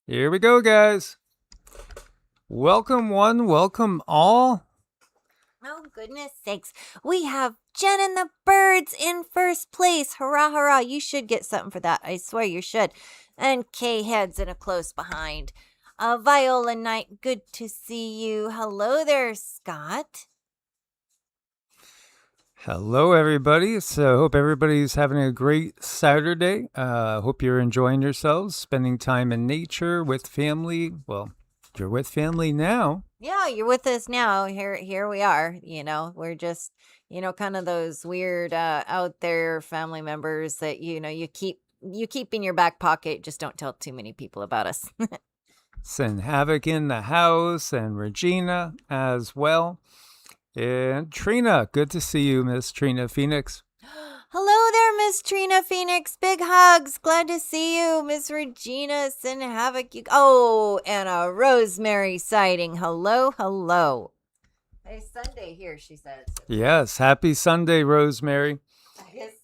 Here we go, guys. Welcome one, welcome all. Oh, goodness sakes. We have Jen and the Birds in first place. Hurrah, hurrah. You should get something for that. I swear you should. And K Head's in a close behind. Viola Knight, good to see you. Hello there, Scott. Hello, everybody. So, hope everybody's having a great Saturday. Hope you're enjoying yourselves, spending time in nature with family. Well, you're with family now. Yeah, you're with us now. Here we are. We're just, kind of those weird out there family members that, you keep in your back pocket. Just don't tell too many people about us. Send Havoc in the house and Regina as well. And Trina, good to see you, Miss Trina Phoenix. Hello there, Miss Trina Phoenix. Big hugs. Glad to see you, Miss Regina. Sin Havoc. Oh, and a Rosemary sighting. Hello, hello. Hey, Sunday here, she says. Yes, happy Sunday, Rosemary.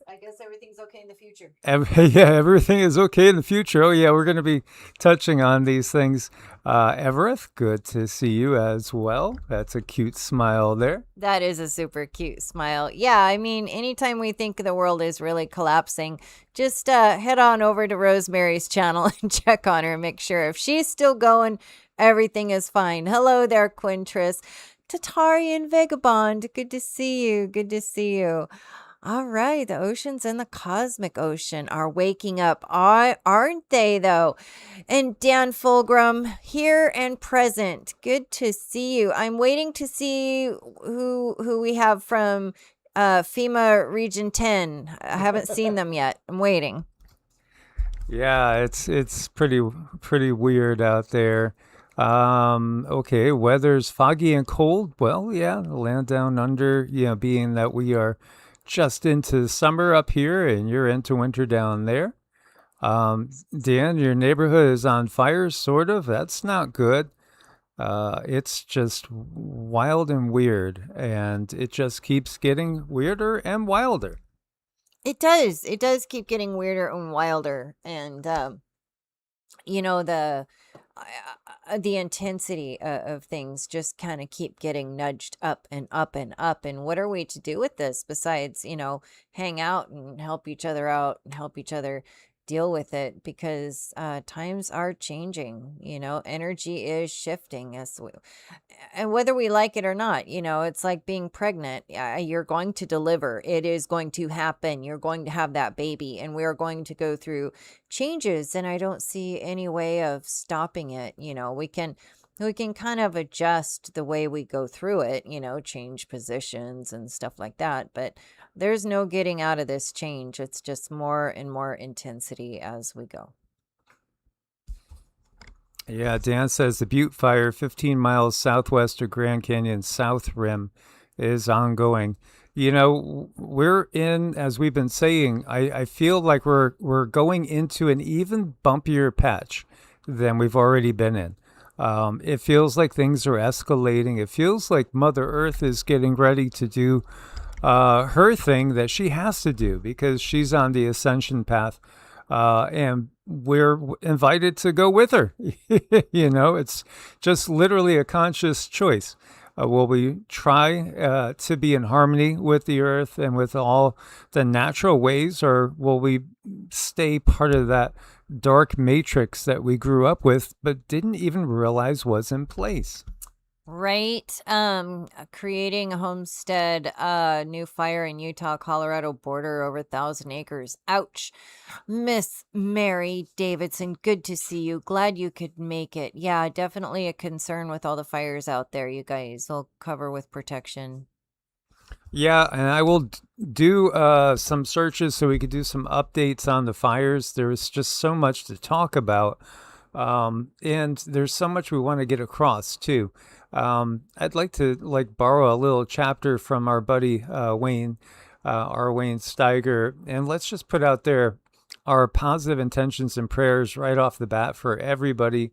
I guess everything's okay in the future. Yeah, everything is okay in the future. Oh, yeah, we're going to be touching on these things. Everett, good to see you as well. That's a cute smile there. That is a super cute smile. Yeah, I mean, anytime we think the world is really collapsing, just head on over to Rosemary's channel and check on her and make sure if she's still going, everything is fine. Hello there, Quintress. Tatarian Vagabond, good to see you. Good to see you. All right, the oceans and the cosmic ocean are waking up, aren't they, though? And Dan Fulgrim, here and present. Good to see you. I'm waiting to see who we have from FEMA Region 10. I haven't seen them yet. I'm waiting. Yeah, it's pretty weird out there. Okay, weather's foggy and cold. Well, yeah, the land down under, being that we are just into summer up here and you're into winter down there. Dan, your neighborhood is on fire, sort of. That's not good. It's just wild and weird, and it just keeps getting weirder and wilder. It does. It does keep getting weirder and wilder. And, you know, the intensity of things just kind of keep getting nudged up and up and up. And what are we to do with this besides, hang out and help each other out and help each other deal with it? Because times are changing. Energy is shifting and whether we like it or not, it's like being pregnant. You're going to deliver. It is going to happen. You're going to have that baby, and we're going to go through changes. And I don't see any way of stopping it. We can kind of adjust the way we go through it. Change positions and stuff like that. But there's no getting out of this change. It's just more and more intensity as we go. Yeah, Dan says the Butte Fire, 15 miles southwest of Grand Canyon South Rim, is ongoing. We're in, as we've been saying, I feel like we're going into an even bumpier patch than we've already been in. It feels like things are escalating. It feels like Mother Earth is getting ready to do her thing that she has to do because she's on the ascension path. And we're invited to go with her. It's just literally a conscious choice. Will we try to be in harmony with the earth and with all the natural ways, or will we stay part of that dark matrix that we grew up with but didn't even realize was in place? Right. Creating a homestead, new fire in Utah, Colorado border over 1,000 acres. Ouch. Miss Mary Davidson, good to see you. Glad you could make it. Yeah, definitely a concern with all the fires out there. You guys will cover with protection. Yeah, and I will do some searches so we could do some updates on the fires. There's just so much to talk about. And there's so much we want to get across too. I'd like to borrow a little chapter from our buddy Wayne, our Wayne Steiger, and let's just put out there our positive intentions and prayers right off the bat for everybody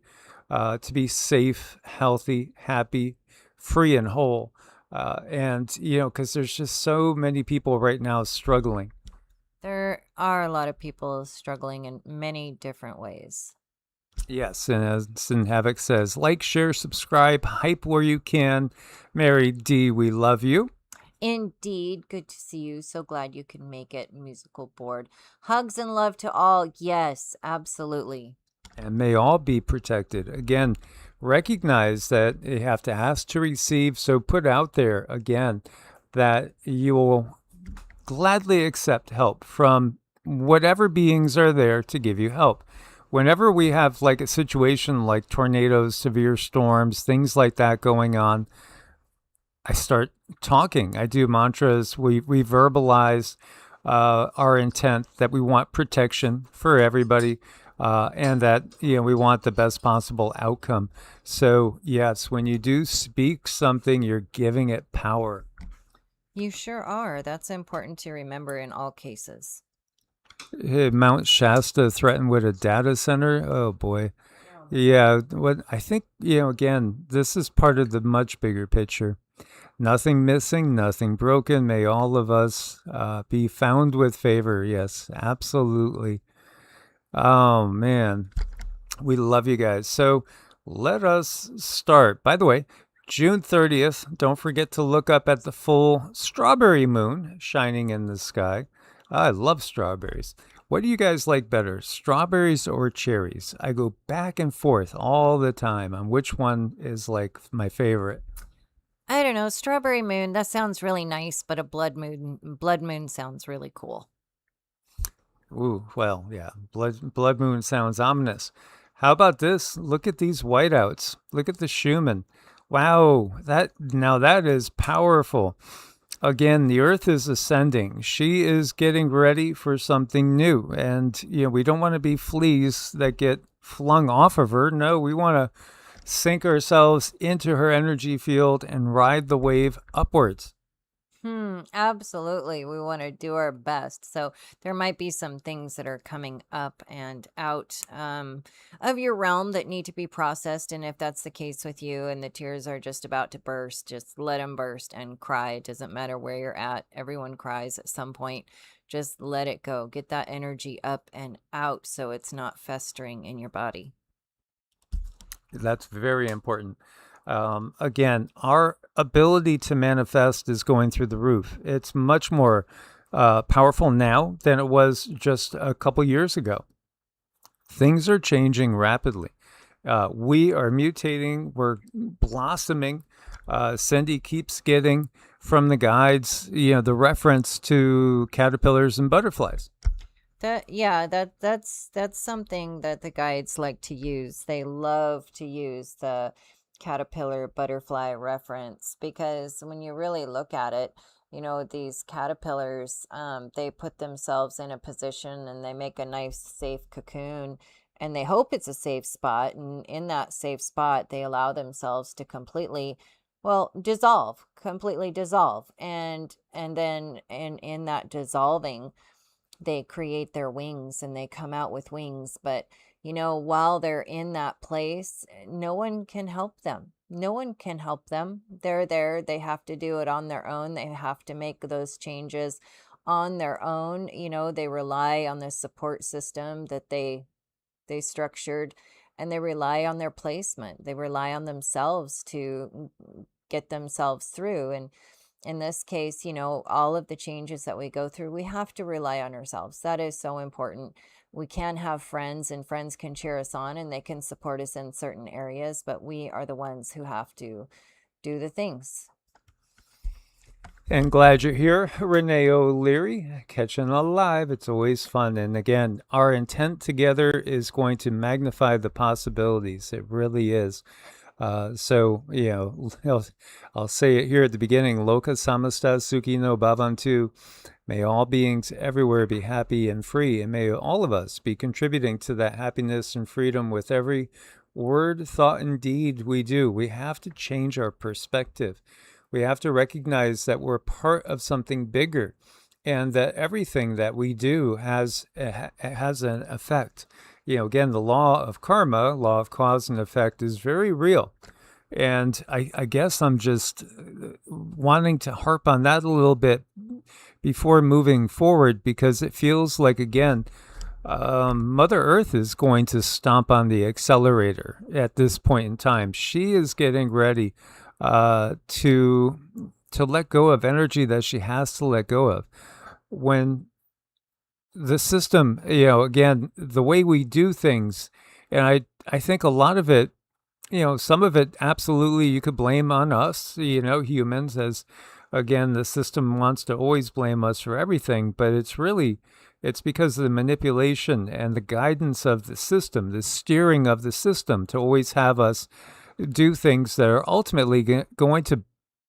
to be safe, healthy, happy, free, and whole. And because there's just so many people right now struggling. There are a lot of people struggling in many different ways. Yes, and as Sin Havoc says, like, share, subscribe, hype where you can. Mary D, we love you. Indeed. Good to see you. So glad you can make it, musical board. Hugs and love to all. Yes, absolutely. And may all be protected. Again, recognize that you have to ask to receive. So put out there, again, that you will gladly accept help from whatever beings are there to give you help. Whenever we have like a situation like tornadoes, severe storms, things like that going on, I start talking. I do mantras. We verbalize our intent that we want protection for everybody, and that we want the best possible outcome. So yes, when you do speak something, you're giving it power. You sure are. That's important to remember in all cases. Mount Shasta threatened with a data center. Oh boy. Yeah, what I think, again, this is part of the much bigger picture. Nothing missing, nothing broken. May all of us be found with favor. Yes, absolutely. Oh, man. We love you guys. So let us start. By the way, June 30th, don't forget to look up at the full strawberry moon shining in the sky. I love strawberries. What do you guys like better, strawberries or cherries? I go back and forth all the time on which one is like my favorite. I don't know, strawberry moon, that sounds really nice, but a blood moon sounds really cool. Ooh, well, yeah, blood moon sounds ominous. How about this? Look at these whiteouts. Look at the Schumann. Wow, that is powerful. Again, the earth is ascending. She is getting ready for something new. And, we don't want to be fleas that get flung off of her. No, we want to sink ourselves into her energy field and ride the wave upwards. Absolutely. We want to do our best. So there might be some things that are coming up and out of your realm that need to be processed. And if that's the case with you and the tears are just about to burst, just let them burst and cry. It doesn't matter where you're at. Everyone cries at some point. Just let it go. Get that energy up and out so it's not festering in your body. That's very important. Again, our ability to manifest is going through the roof. It's much more powerful now than it was just a couple years ago. Things are changing rapidly. We are mutating. We're blossoming. Cindy keeps getting from the guides, the reference to caterpillars and butterflies. That's something that the guides like to use. They love to use the caterpillar butterfly reference because when you really look at it, these caterpillars, they put themselves in a position and they make a nice safe cocoon and they hope it's a safe spot, and in that safe spot they allow themselves to completely completely dissolve, and then in that dissolving they create their wings and they come out with wings. But while they're in that place, no one can help them. No one can help them. They're there. They have to do it on their own. They have to make those changes on their own. They rely on the support system that they structured, and they rely on their placement. They rely on themselves to get themselves through. And in this case, all of the changes that we go through, we have to rely on ourselves. That is so important. We can have friends, and friends can cheer us on and they can support us in certain areas, but we are the ones who have to do the things. And glad you're here, Renee O'Leary, catching alive. It's always fun. And again, our intent together is going to magnify the possibilities. It really is. So, I'll say it here at the beginning, Loka Samasta Suki no Bhavantu. May all beings everywhere be happy and free, and may all of us be contributing to that happiness and freedom with every word, thought, and deed we do. We have to change our perspective. We have to recognize that we're part of something bigger, and that everything that we do has an effect. Again, the law of karma, law of cause and effect, is very real. And I guess I'm just wanting to harp on that a little bit before moving forward, because it feels like, again, Mother Earth is going to stomp on the accelerator at this point in time. She is getting ready to let go of energy that she has to let go of. When the system, again, the way we do things, and I think a lot of it, some of it absolutely you could blame on us, humans, as again, the system wants to always blame us for everything, but it's because of the manipulation and the guidance of the system, the steering of the system to always have us do things that are ultimately going to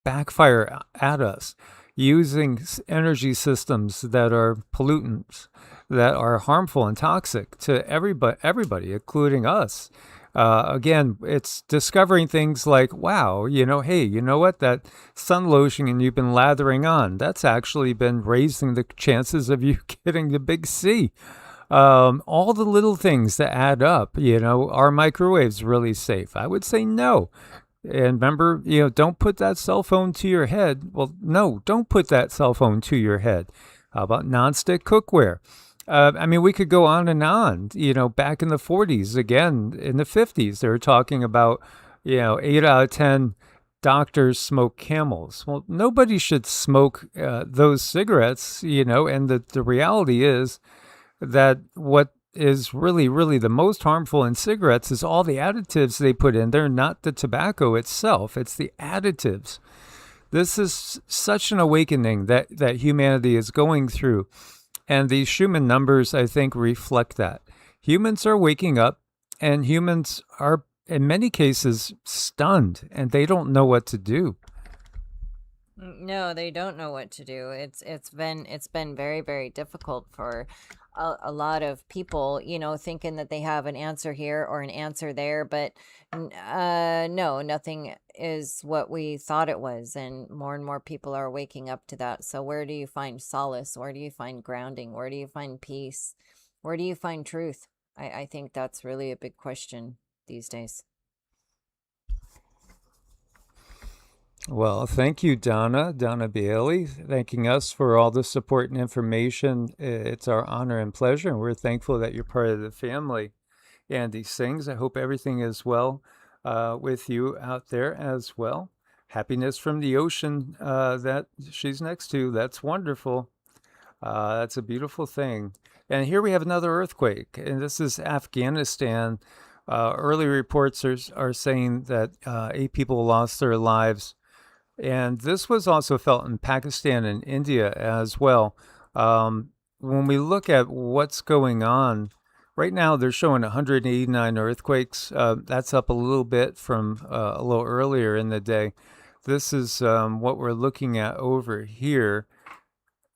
backfire at us, using energy systems that are pollutants, that are harmful and toxic to everybody, including us. Again, it's discovering things like, wow, hey, you know what? That sun lotion you've been lathering on, that's actually been raising the chances of you getting the big C. All the little things that add up, are microwaves really safe? I would say no. And remember, don't put that cell phone to your head. Well, no, don't put that cell phone to your head. How about nonstick cookware? We could go on and on. Back in the 40s, again, in the 50s, they were talking about, 8 out of 10 doctors smoke Camels. Well, nobody should smoke those cigarettes, and the reality is that what is really, really the most harmful in cigarettes is all the additives they put in there, not the tobacco itself. It's the additives. This is such an awakening that humanity is going through. And these Schumann numbers, I think, reflect that. Humans are waking up, and humans are, in many cases, stunned, and they don't know what to do. No, they don't know what to do. It's been very, very difficult for a lot of people, thinking that they have an answer here or an answer there, but no, nothing is what we thought it was, and more people are waking up to that. So where do you find solace? Where do you find grounding? Where do you find peace? Where do you find truth? I think that's really a big question these days. Well, thank you, Donna Bailey, thanking us for all the support and information. It's our honor and pleasure, and we're thankful that you're part of the family. Andy Sings, I hope everything is well with you out there as well. Happiness from the ocean that she's next to. That's wonderful. That's a beautiful thing. And here we have another earthquake, and this is Afghanistan. Early reports are saying that 8 people lost their lives. And this was also felt in Pakistan and India as well. When we look at what's going on, right now they're showing 189 earthquakes. That's up a little bit from a little earlier in the day. This is what we're looking at over here.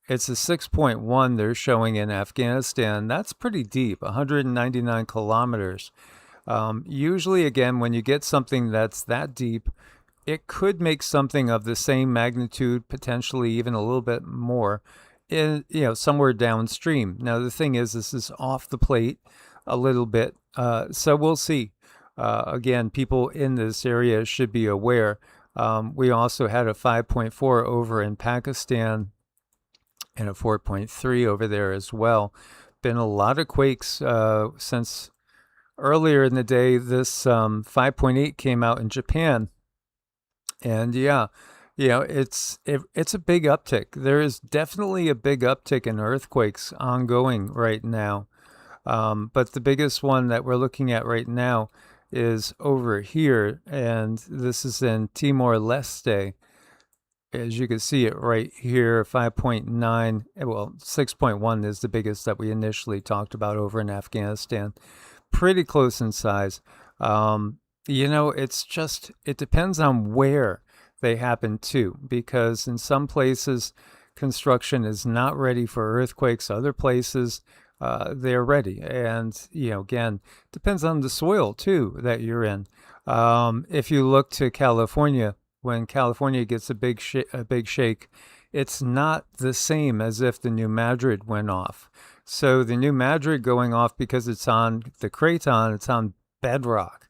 It's a 6.1 they're showing in Afghanistan. That's pretty deep, 199 kilometers. Usually, again, when you get something that's that deep, it could make something of the same magnitude, potentially even a little bit more, in somewhere downstream. Now the thing is, this is off the plate a little bit, so we'll see. Again, people in this area should be aware. We also had a 5.4 over in Pakistan and a 4.3 over there as well. Been a lot of quakes since earlier in the day. This 5.8 came out in Japan. And it's a big uptick. There is definitely a big uptick in earthquakes ongoing right now. But the biggest one that we're looking at right now is over here, and this is in Timor-Leste. As you can see it right here, 5.9, well, 6.1 is the biggest that we initially talked about over in Afghanistan. Pretty close in size. It depends on where they happen to, because in some places construction is not ready for earthquakes. Other places they're ready. And, again, depends on the soil too that you're in. If you look to California, when California gets a big shake, it's not the same as if the New Madrid went off. So the New Madrid going off because it's on the craton, it's on bedrock.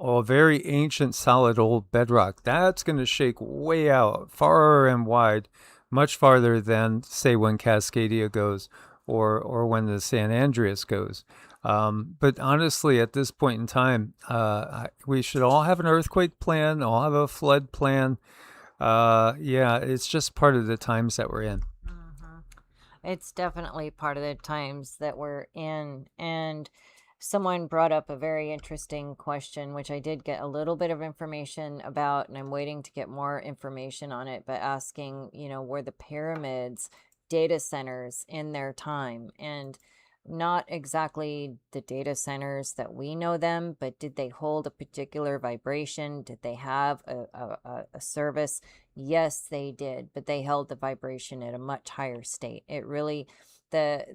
Oh, very ancient, solid old bedrock. That's going to shake way out, far and wide, much farther than, say, when Cascadia goes. or when the San Andreas goes. But honestly, at this point in time, we should all have an earthquake plan, all have a flood plan. Yeah, it's just part of the times that we're in. Mm-hmm. It's definitely part of the times that we're in. And someone brought up a very interesting question, which I did get a little bit of information about, and I'm waiting to get more information on it, but asking, were the pyramids data centers in their time? And not exactly the data centers that we know them, but did they hold a particular vibration? Did they have a service? Yes, they did, but they held the vibration at a much higher state. It really, the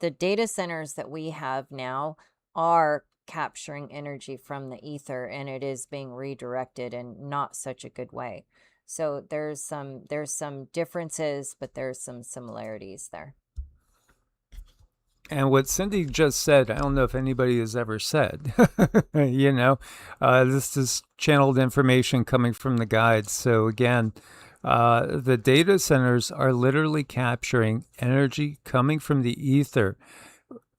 the data centers that we have now are capturing energy from the ether, and it is being redirected in not such a good way. So there's some differences, but there's some similarities there. And what Cindy just said, I don't know if anybody has ever said. This is channeled information coming from the guides. So again, the data centers are literally capturing energy coming from the ether.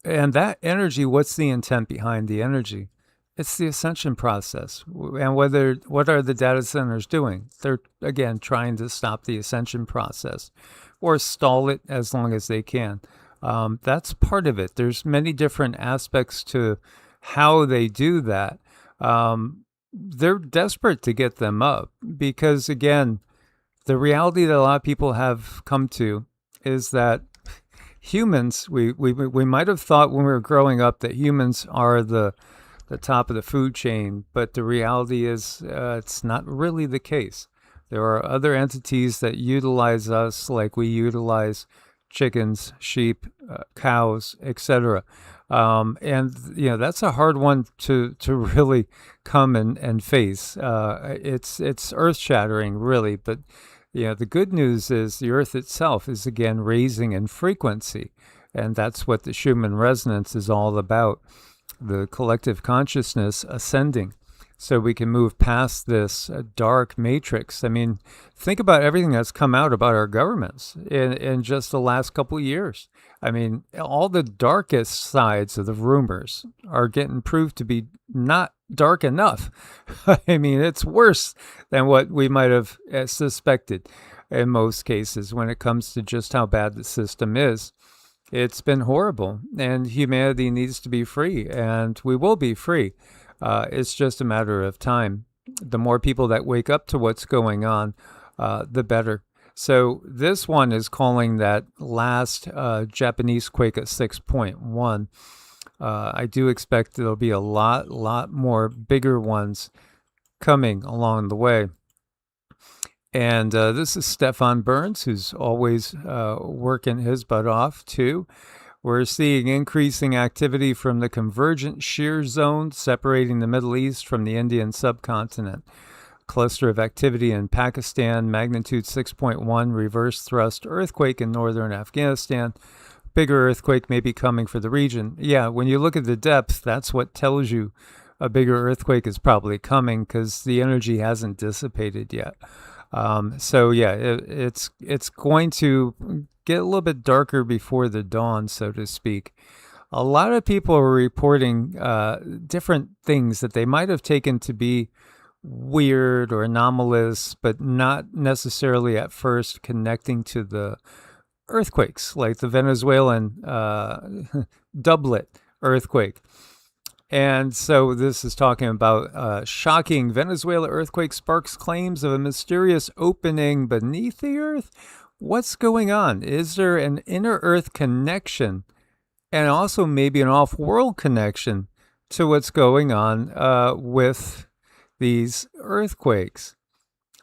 And that energy, what's the intent behind the energy? It's the ascension process. And what are the data centers doing? They're, again, trying to stop the ascension process or stall it as long as they can. That's part of it. There's many different aspects to how they do that. They're desperate to get them up because, again, the reality that a lot of people have come to is that humans, we might have thought when we were growing up that humans are the top of the food chain, but the reality is it's not really the case. There are other entities that utilize us like we utilize chickens, sheep, cows, etc. And that's a hard one to really come and face. It's earth shattering, really. But the good news is the Earth itself is again raising in frequency, and that's what the Schumann resonance is all about. The collective consciousness ascending. So we can move past this dark matrix. I mean, think about everything that's come out about our governments in just the last couple of years. I mean, all the darkest sides of the rumors are getting proved to be not dark enough. I mean, it's worse than what we might have suspected in most cases when it comes to just how bad the system is. It's been horrible, and humanity needs to be free, and we will be free. It's just a matter of time. The more people that wake up to what's going on, the better. So this one is calling that last Japanese quake at 6.1. I do expect there'll be a lot more bigger ones coming along the way. And this is Stefan Burns, who's always working his butt off, too. We're seeing increasing activity from the convergent shear zone separating the Middle East from the Indian subcontinent. Cluster of activity in Pakistan, magnitude 6.1, reverse thrust earthquake in northern Afghanistan. Bigger earthquake may be coming for the region. Yeah, when you look at the depth, that's what tells you a bigger earthquake is probably coming because the energy hasn't dissipated yet. So yeah, it's going to get a little bit darker before the dawn, so to speak. A lot of people are reporting different things that they might have taken to be weird or anomalous, but not necessarily at first connecting to the earthquakes, like the Venezuelan doublet earthquake. And so this is talking about shocking Venezuela earthquake sparks claims of a mysterious opening beneath the earth. What's going on? Is there an inner earth connection and also maybe an off-world connection to what's going on with these earthquakes?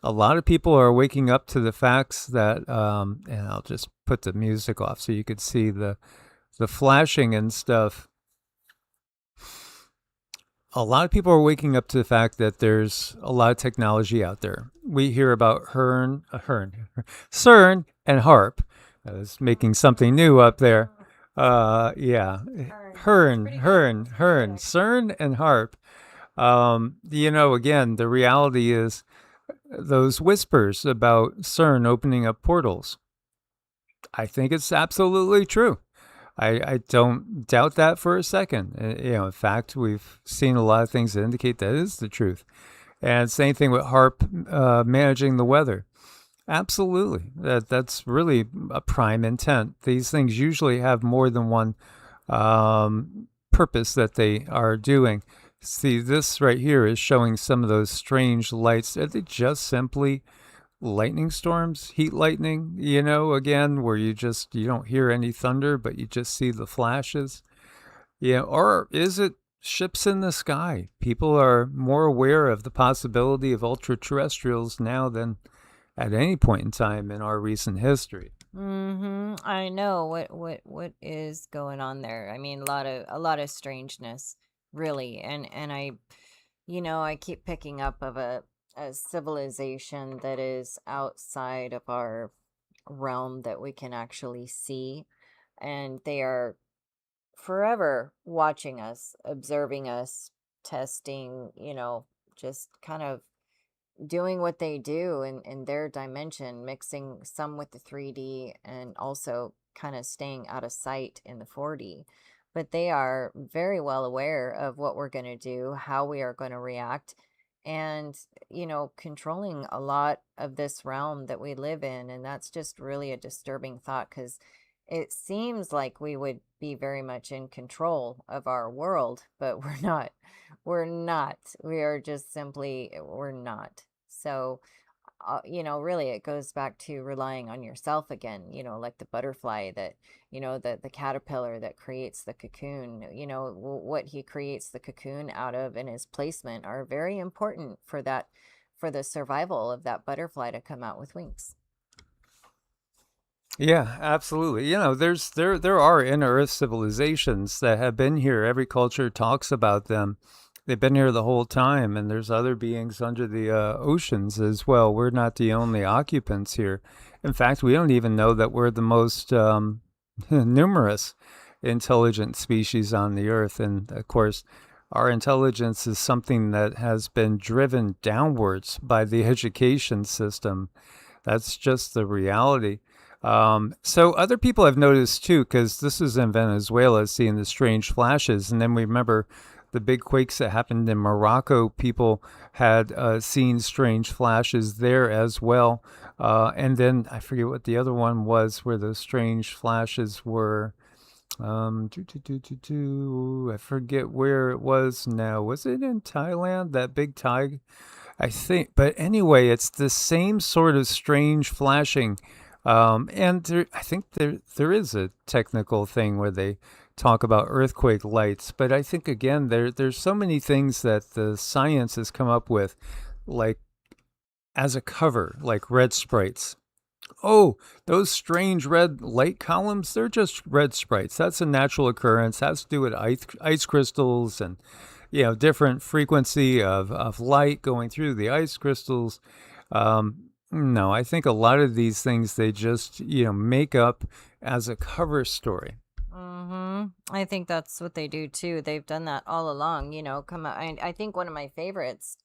A lot of people are waking up to the facts that, and I'll just put the music off so you could see the flashing and stuff. A lot of people are waking up to the fact that there's a lot of technology out there. We hear about CERN and HARP. I was making something new up there. Yeah, CERN and HARP. Again, the reality is those whispers about CERN opening up portals. I think it's absolutely true. I don't doubt that for a second. In fact, we've seen a lot of things that indicate that is the truth. And same thing with HARP managing the weather. Absolutely. That's really a prime intent. These things usually have more than one purpose that they are doing. See, this right here is showing some of those strange lights. Are they just simply lightning storms, heat lightning, again, where you don't hear any thunder, but you just see the flashes? Yeah, or is it ships in the sky? People are more aware of the possibility of ultra terrestrials now than at any point in time in our recent history. I know what is going on there. I mean, a lot of strangeness, really. And I keep picking up of a civilization that is outside of our realm that we can actually see, and they are forever watching us, observing us, testing, just kind of doing what they do in their dimension, mixing some with the 3D and also kind of staying out of sight in the 4D. But they are very well aware of what we're going to do, how we are going to react, and, controlling a lot of this realm that we live in. And that's just really a disturbing thought, because it seems like we would be very much in control of our world, but we're not. We're not. We are just simply, we're not. So, really it goes back to relying on yourself again, like the butterfly that, the caterpillar that creates the cocoon, what he creates the cocoon out of and his placement are very important for that, for the survival of that butterfly to come out with wings. Yeah, absolutely. There are inner Earth civilizations that have been here. Every culture talks about them. They've been here the whole time, and there's other beings under the oceans as well. We're not the only occupants here. In fact, we don't even know that we're the most numerous intelligent species on the Earth. And of course, our intelligence is something that has been driven downwards by the education system. That's just the reality. So other people have noticed too, because this is in Venezuela, seeing the strange flashes. And then we remember the big quakes that happened in Morocco. People had seen strange flashes there as well. And then I forget what the other one was where those strange flashes were. I forget where it was now. Was it in Thailand? That big Thai, I think. But anyway, it's the same sort of strange flashing. And I think there is a technical thing where they talk about earthquake lights. But I think, again, there's so many things that the science has come up with, like as a cover, like red sprites. Oh, those strange red light columns, they're just red sprites. That's a natural occurrence. Has to do with ice crystals and, different frequency of light going through the ice crystals. No, I think a lot of these things they just, make up as a cover story. I think that's what they do too. They've done that all along, come out. I think one of my favorites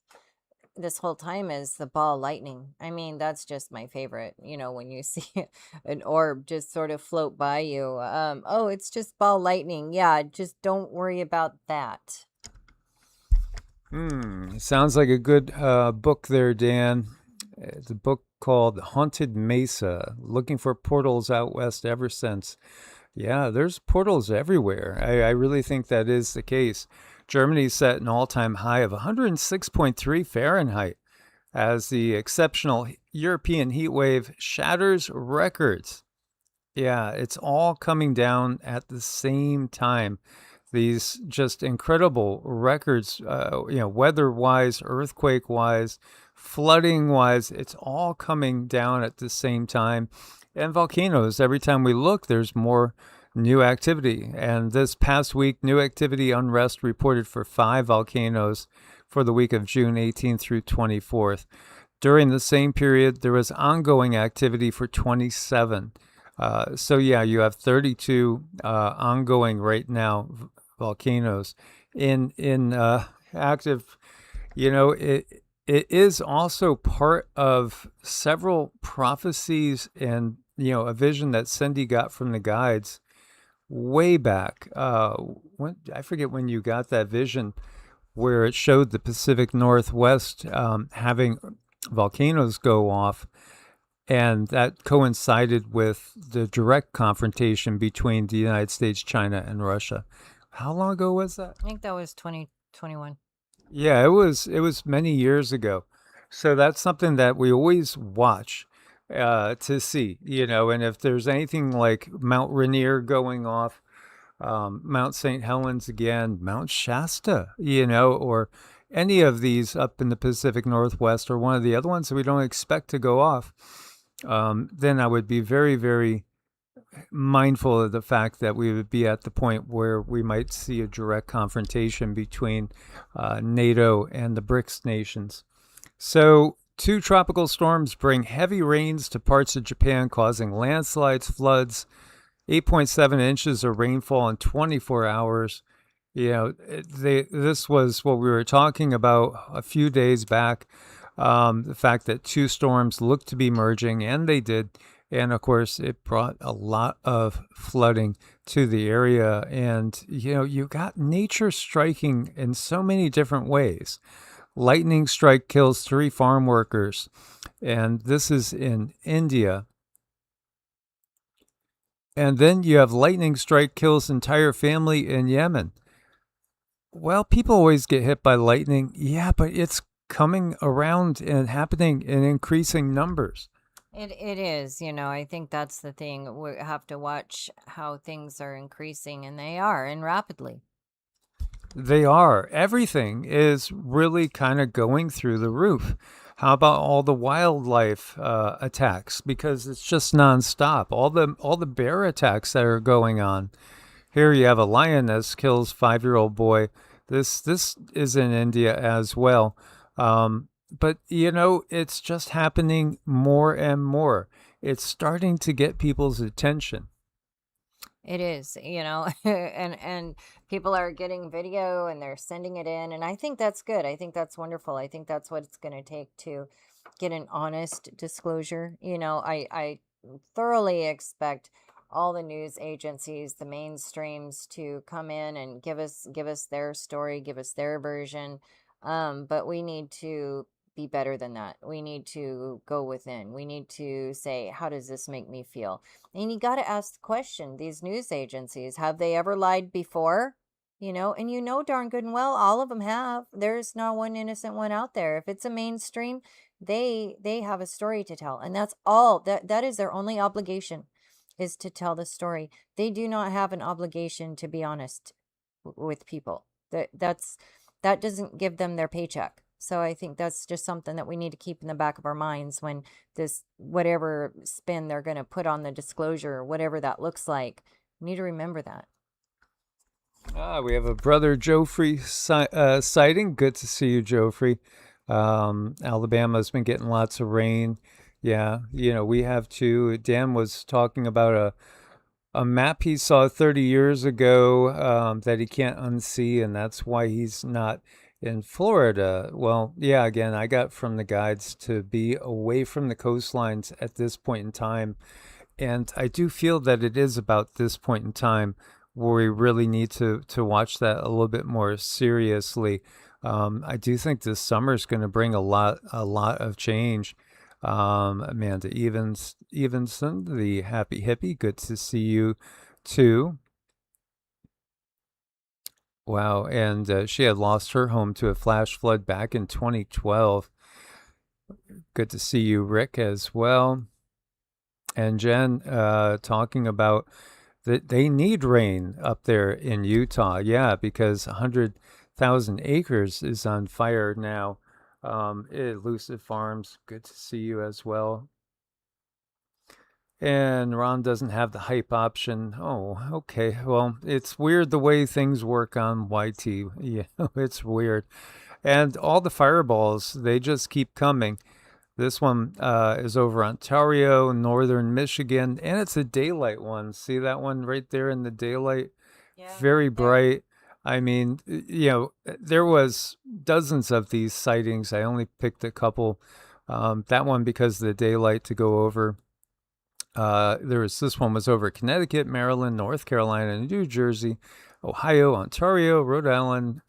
this whole time is the ball lightning. I mean, that's just my favorite, when you see an orb just sort of float by you. Oh, it's just ball lightning. Yeah, just don't worry about that. Sounds like a good book there, Dan. It's a book called Haunted Mesa, Looking for Portals Out West Ever Since. Yeah, there's portals everywhere. I really think that is the case. Germany set an all-time high of 106.3 Fahrenheit as the exceptional European heat wave shatters records. Yeah, it's all coming down at the same time. These just incredible records, weather-wise, earthquake-wise, flooding-wise, it's all coming down at the same time. And volcanoes, every time we look, there's more new activity. And this past week, new activity unrest reported for 5 volcanoes for the week of June 18th through 24th. During the same period, there was ongoing activity for 27. So yeah, you have 32 ongoing right now volcanoes in active. It is also part of several prophecies and a vision that Cindy got from the guides way back. I forget when you got that vision where it showed the Pacific Northwest having volcanoes go off, and that coincided with the direct confrontation between the United States, China, and Russia. How long ago was that? I think that was 2021. Yeah, it was many years ago. So that's something that we always watch to see, and if there's anything like Mount Rainier going off, Mount St. Helens again, Mount Shasta, or any of these up in the Pacific Northwest or one of the other ones that we don't expect to go off, then I would be very, very mindful of the fact that we would be at the point where we might see a direct confrontation between NATO and the BRICS nations. So, two tropical storms bring heavy rains to parts of Japan, causing landslides, floods, 8.7 inches of rainfall in 24 hours. This was what we were talking about a few days back. The fact that two storms looked to be merging, and they did. And of course, it brought a lot of flooding to the area. And, you got nature striking in so many different ways. Lightning strike kills 3 farm workers. And this is in India. And then you have lightning strike kills entire family in Yemen. Well, people always get hit by lightning. Yeah, but it's coming around and happening in increasing numbers. It is, I think that's the thing. We have to watch how things are increasing, and they are, and rapidly. They are. Everything is really kind of going through the roof. How about all the wildlife attacks? Because it's just nonstop. All the bear attacks that are going on. Here you have a lioness kills 5-year-old boy. This is in India as well. But it's just happening more and more. It's starting to get people's attention. It is, and people are getting video and they're sending it in, and I think that's good. I think that's wonderful. I think that's what it's going to take to get an honest disclosure. I thoroughly expect all the news agencies, the mainstreams, to come in and give us their story, give us their version. But we need to be better than that. We need to go within. We need to say, how does this make me feel? And you got to ask the question, these news agencies, have they ever lied before? And darn good and well, all of them have. There's not one innocent one out there. If it's a mainstream, they have a story to tell. And that's all. That is their only obligation, is to tell the story. They do not have an obligation to be honest with people. That doesn't give them their paycheck. So I think that's just something that we need to keep in the back of our minds when this, whatever spin they're going to put on the disclosure, whatever that looks like, we need to remember that. We have a brother Joffrey sighting. Good to see you, Joffrey. Alabama's been getting lots of rain. Yeah, we have too. Dan was talking about a map he saw 30 years ago that he can't unsee, and that's why he's not in Florida. Well, yeah, again, I got from the guides to be away from the coastlines at this point in time. And I do feel that it is about this point in time where we really need to watch that a little bit more seriously. I do think this summer is going to bring a lot of change. Amanda Evenson, the happy hippie, good to see you too. Wow, and she had lost her home to a flash flood back in 2012. Good to see you, Rick, as well. And Jen talking about that they need rain up there in Utah. Yeah, because 100,000 acres is on fire now. Elusive Farms, good to see you as well. And Ron doesn't have the hype option. Oh, okay. Well, it's weird the way things work on YT. Yeah, it's weird. And all the fireballs, they just keep coming. This one is over Ontario, northern Michigan, and it's a daylight one. See that one right there in the daylight? Yeah. Very bright. I mean, there was dozens of these sightings. I only picked a couple. That one because of the daylight to go over. This one was over Connecticut, Maryland, North Carolina, New Jersey, Ohio, Ontario, Rhode Island,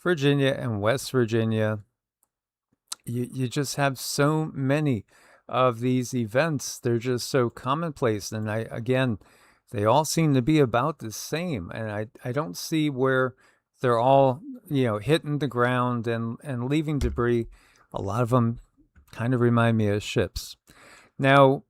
Virginia, and West Virginia. You just have so many of these events. They're just so commonplace. And they all seem to be about the same. And I don't see where they're all, hitting the ground and leaving debris. A lot of them kind of remind me of ships. Now,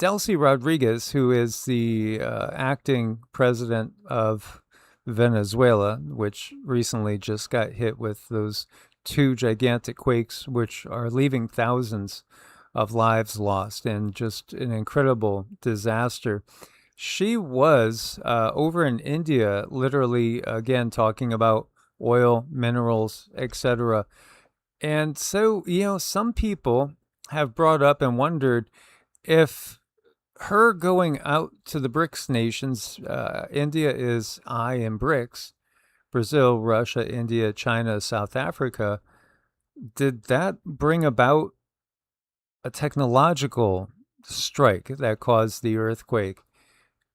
Delcy Rodriguez, who is the acting president of Venezuela, which recently just got hit with those two gigantic quakes, which are leaving thousands of lives lost and just an incredible disaster. She was over in India, literally, again, talking about oil, minerals, etc. And so, some people have brought up and wondered if her going out to the BRICS nations, India is I in BRICS, Brazil, Russia, India, China, South Africa, did that bring about a technological strike that caused the earthquake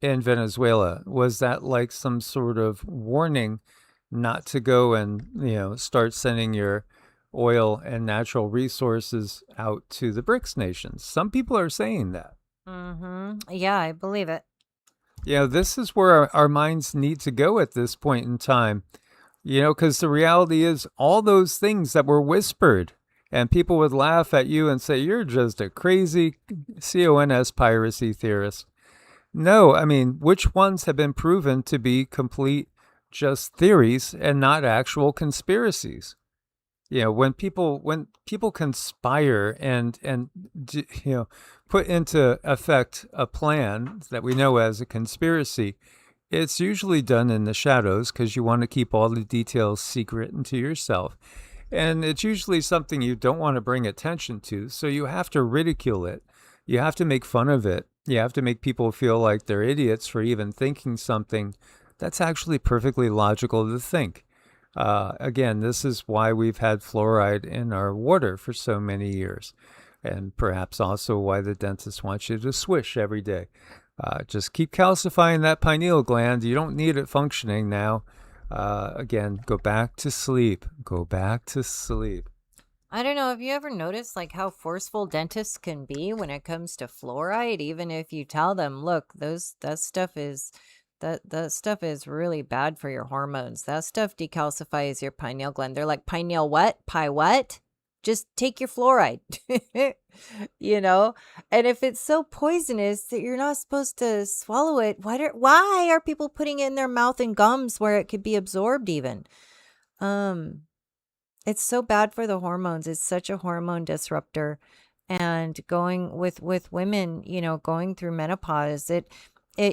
in Venezuela? Was that like some sort of warning not to go and, start sending your oil and natural resources out to the BRICS nations? Some people are saying that. Yeah, I believe it. This is where our minds need to go at this point in time, because the reality is all those things that were whispered and people would laugh at you and say, you're just a crazy CONS piracy theorist. No, I mean, which ones have been proven to be complete just theories and not actual conspiracies? When people conspire and put into effect a plan that we know as a conspiracy, it's usually done in the shadows because you want to keep all the details secret and to yourself. And it's usually something you don't want to bring attention to, so you have to ridicule it. You have to make fun of it. You have to make people feel like they're idiots for even thinking something that's actually perfectly logical to think. Again, this is why we've had fluoride in our water for so many years, and perhaps also why the dentist wants you to swish every day. Just keep calcifying that pineal gland. You don't need it functioning now. Again, go back to sleep. Go back to sleep. I don't know. Have you ever noticed like how forceful dentists can be when it comes to fluoride? Even if you tell them, look, that stuff is really bad for your hormones. That stuff decalcifies your pineal gland. They're like, pineal what? Pie what? Just take your fluoride. And if it's so poisonous that you're not supposed to swallow it, why are people putting it in their mouth and gums where it could be absorbed even? It's so bad for the hormones. It's such a hormone disruptor. And going with women, going through menopause,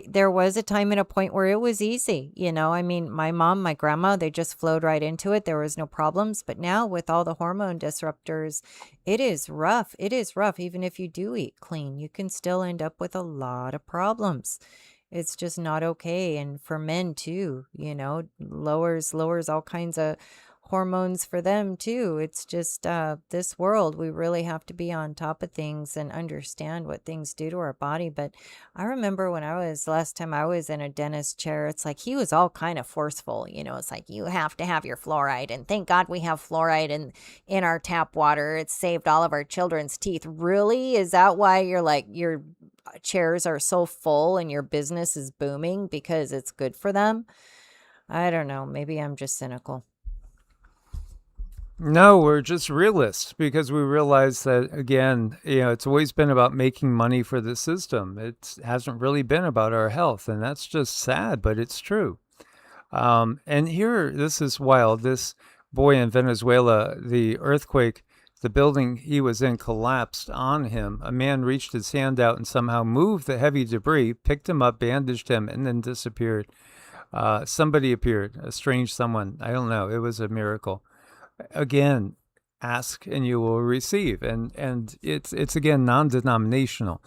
there was a time and a point where it was easy. I mean, my mom, my grandma, they just flowed right into it. There was no problems. But now with all the hormone disruptors, it is rough. It is rough. Even if you do eat clean, you can still end up with a lot of problems. It's just not okay. And for men too, lowers all kinds of hormones for them too. It's just this world, we really have to be on top of things and understand what things do to our body. But I remember when last time I was in a dentist chair, it's like he was all kind of forceful. It's like, you have to have your fluoride, and thank God we have fluoride in our tap water. It's saved all of our children's teeth. Really? Is that why your chairs are so full and your business is booming, because it's good for them? I don't know. Maybe I'm just cynical. No, we're just realists because we realize that, again, it's always been about making money for the system. It hasn't really been about our health, and that's just sad, but it's true. And here, this is wild. This boy in Venezuela, the earthquake, the building he was in collapsed on him. A man reached his hand out and somehow moved the heavy debris, picked him up, bandaged him, and then disappeared. Somebody appeared, a strange someone. I don't know. It was a miracle. Again, ask and you will receive, and it's again non-denominational.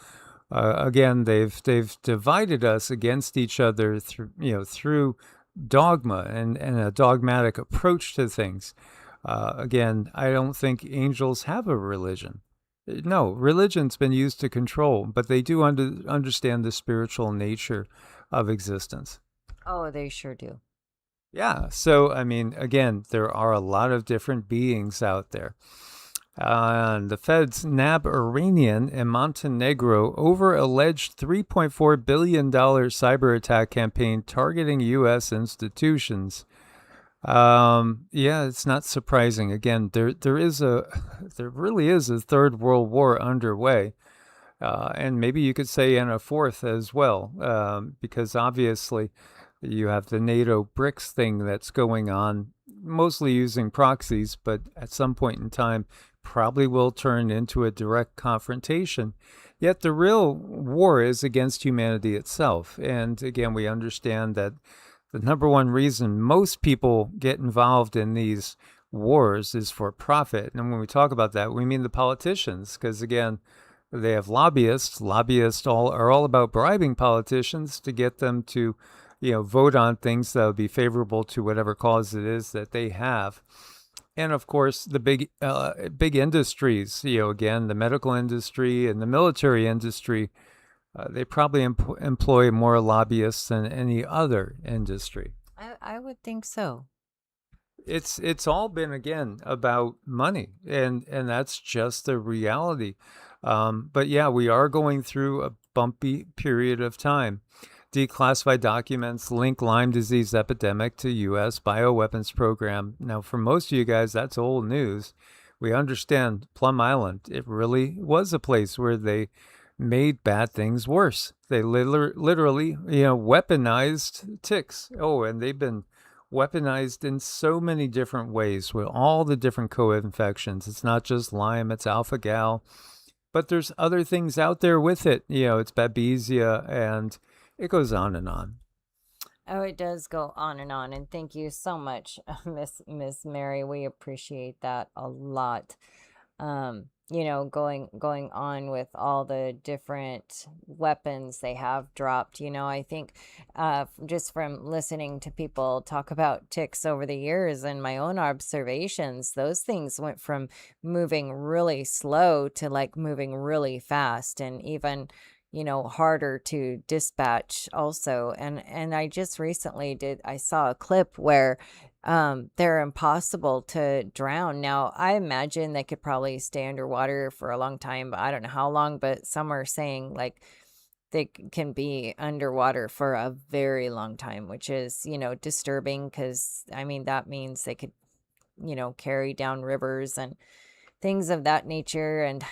Again, they've divided us against each other through dogma and a dogmatic approach to things. Again, I don't think angels have a religion. No, religion's been used to control, but they do understand the spiritual nature of existence. Oh, they sure do. Yeah. So, I mean, again, there are a lot of different beings out there. And the feds nab Iranian and Montenegro over alleged $3.4 billion cyber attack campaign targeting U.S. institutions. Yeah, it's not surprising. Again, there really is a third world war underway. And maybe you could say in a fourth as well, because obviously you have the NATO BRICS thing that's going on, mostly using proxies, but at some point in time probably will turn into a direct confrontation. Yet the real war is against humanity itself. And again, we understand that the number one reason most people get involved in these wars is for profit. And when we talk about that, we mean the politicians, because again, they have lobbyists. Lobbyists are all about bribing politicians to get them to, vote on things that will be favorable to whatever cause it is that they have. And of course, the big industries, again, the medical industry and the military industry, they probably employ more lobbyists than any other industry. I would think so. It's all been again about money, and that's just the reality. But yeah, we are going through a bumpy period of time. Declassified documents link Lyme disease epidemic to U.S. bioweapons program. Now, for most of you guys, that's old news. We understand Plum Island. It really was a place where they made bad things worse. They literally, weaponized ticks. Oh, and they've been weaponized in so many different ways with all the different co-infections. It's not just Lyme, it's alpha-gal, but there's other things out there with it. It's babesia, and it goes on and on. Oh, it does go on, and thank you so much, Miss Mary. We appreciate that a lot. Going on with all the different weapons they have dropped. I think just from listening to people talk about ticks over the years and my own observations, those things went from moving really slow to like moving really fast, and even harder to dispatch also. And I just recently I saw a clip where they're impossible to drown. Now, I imagine they could probably stay underwater for a long time, but I don't know how long, but some are saying like they can be underwater for a very long time, which is, disturbing, because I mean, that means they could, carry down rivers and things of that nature. And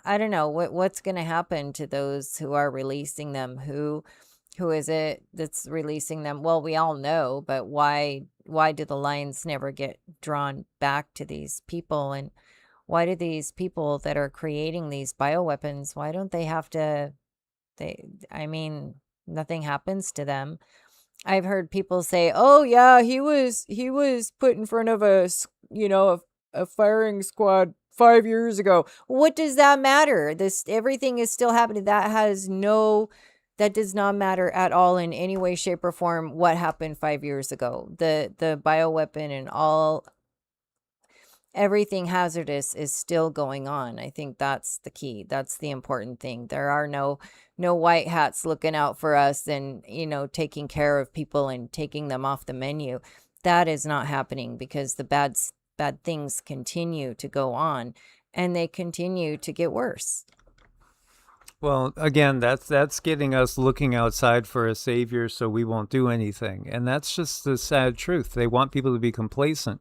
I don't know what's going to happen to those who are releasing them. Who is it that's releasing them? Well, we all know, but why do the lines never get drawn back to these people? And why do these people that are creating these bioweapons, why don't they have to, I mean, nothing happens to them. I've heard people say, "Oh yeah, he was put in front of a firing squad 5 years ago." What does that matter? Everything is still happening. That does not matter at all in any way, shape, or form what happened 5 years ago. The bioweapon and everything hazardous is still going on. I think that's the key. That's the important thing. There are no white hats looking out for us and, taking care of people and taking them off the menu. That is not happening, because the bad things continue to go on, and they continue to get worse. Well, again, that's getting us looking outside for a savior so we won't do anything. And that's just the sad truth. They want people to be complacent.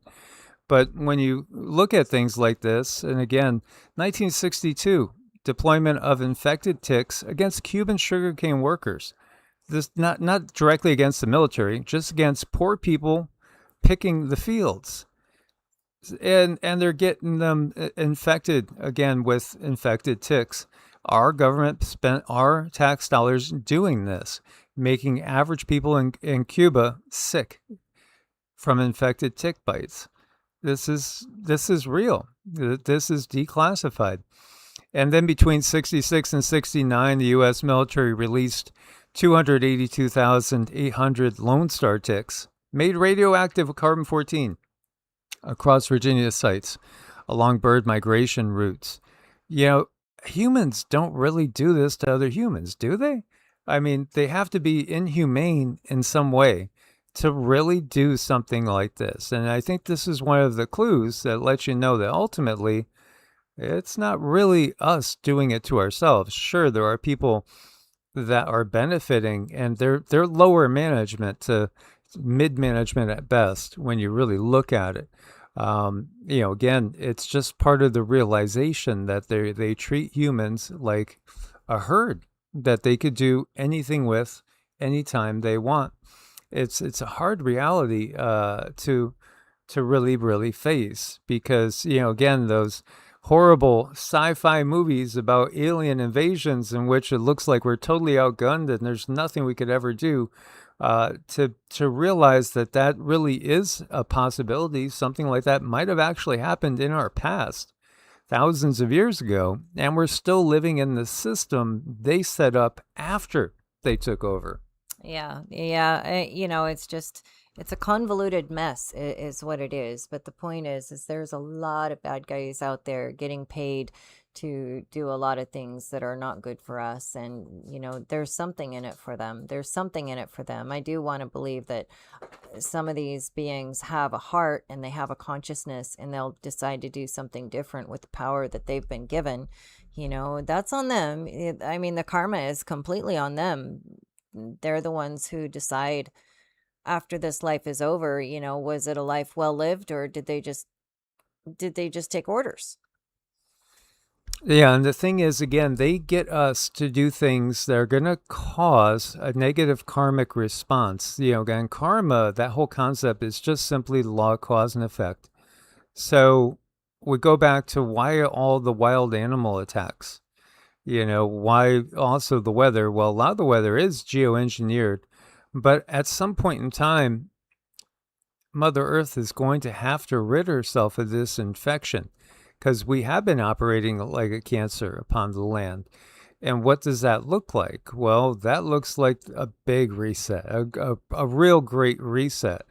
But when you look at things like this, and again, 1962, deployment of infected ticks against Cuban sugarcane workers. This not directly against the military, just against poor people picking the fields. And they're getting them infected again with infected ticks. Our government spent our tax dollars doing this, making average people in Cuba sick from infected tick bites. This is real. This is declassified. And then between 66 and 69, the U.S. military released 282,800 Lone Star ticks, made radioactive with carbon-14 across Virginia sites along bird migration routes. humans don't really do this to other humans, do they? I mean, they have to be inhumane in some way to really do something like this. And I think this is one of the clues that lets you know that ultimately it's not really us doing it to ourselves. Sure, there are people that are benefiting, and they're lower management to mid management at best when you really look at it. Again, it's just part of the realization that they treat humans like a herd that they could do anything with anytime they want. It's a hard reality to really face because again those horrible sci-fi movies about alien invasions in which it looks like we're totally outgunned and there's nothing we could ever do. To realize that that really is a possibility. Something like that might have actually happened in our past, thousands of years ago, and we're still living in the system they set up after they took over. Yeah. It's a convoluted mess, is what it is. But the point is there's a lot of bad guys out there getting paid to do a lot of things that are not good for us. And, there's something in it for them. There's something in it for them. I do want to believe that some of these beings have a heart and they have a consciousness and they'll decide to do something different with the power that they've been given. That's on them. I mean, the karma is completely on them. They're the ones who decide after this life is over, was it a life well lived, or did they just take orders? Yeah, and the thing is, again, they get us to do things that are going to cause a negative karmic response. Again, karma, that whole concept is just simply the law of cause and effect. So we go back to why all the wild animal attacks. Why also the weather? Well, a lot of the weather is geoengineered, but at some point in time, Mother Earth is going to have to rid herself of this infection because we have been operating like a cancer upon the land. And what does that look like? Well, that looks like a big reset, a real great reset.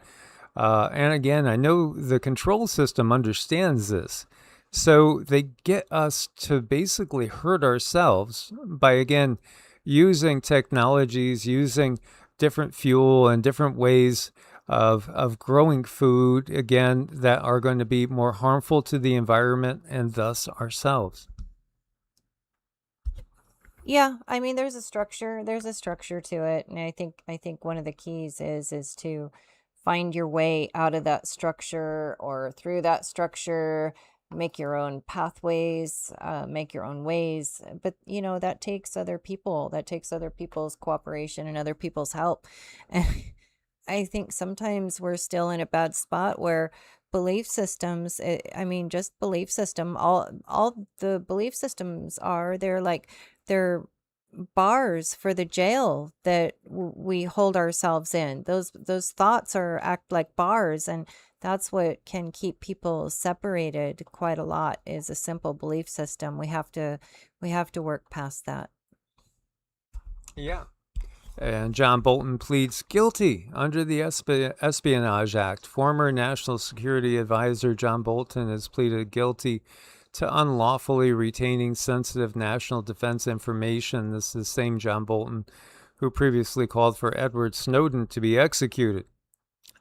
And again, I know the control system understands this. So they get us to basically hurt ourselves by, again, using technologies, using different fuel and different ways of growing food, again, that are going to be more harmful to the environment and thus ourselves. Yeah, I mean, there's a structure to it, and I think one of the keys is to find your way out of that structure or through that structure, make your own pathways, make your own ways. But that takes other people, that takes other people's cooperation and other people's help. And I think sometimes we're still in a bad spot where belief systems, I mean, just belief system, all the belief systems they're bars for the jail that we hold ourselves in. Those thoughts are act like bars, and that's what can keep people separated quite a lot, is a simple belief system. We have to work past that. Yeah. And John Bolton pleads guilty under the Espionage Act. Former National Security Advisor John Bolton has pleaded guilty to unlawfully retaining sensitive national defense information. This is the same John Bolton who previously called for Edward Snowden to be executed,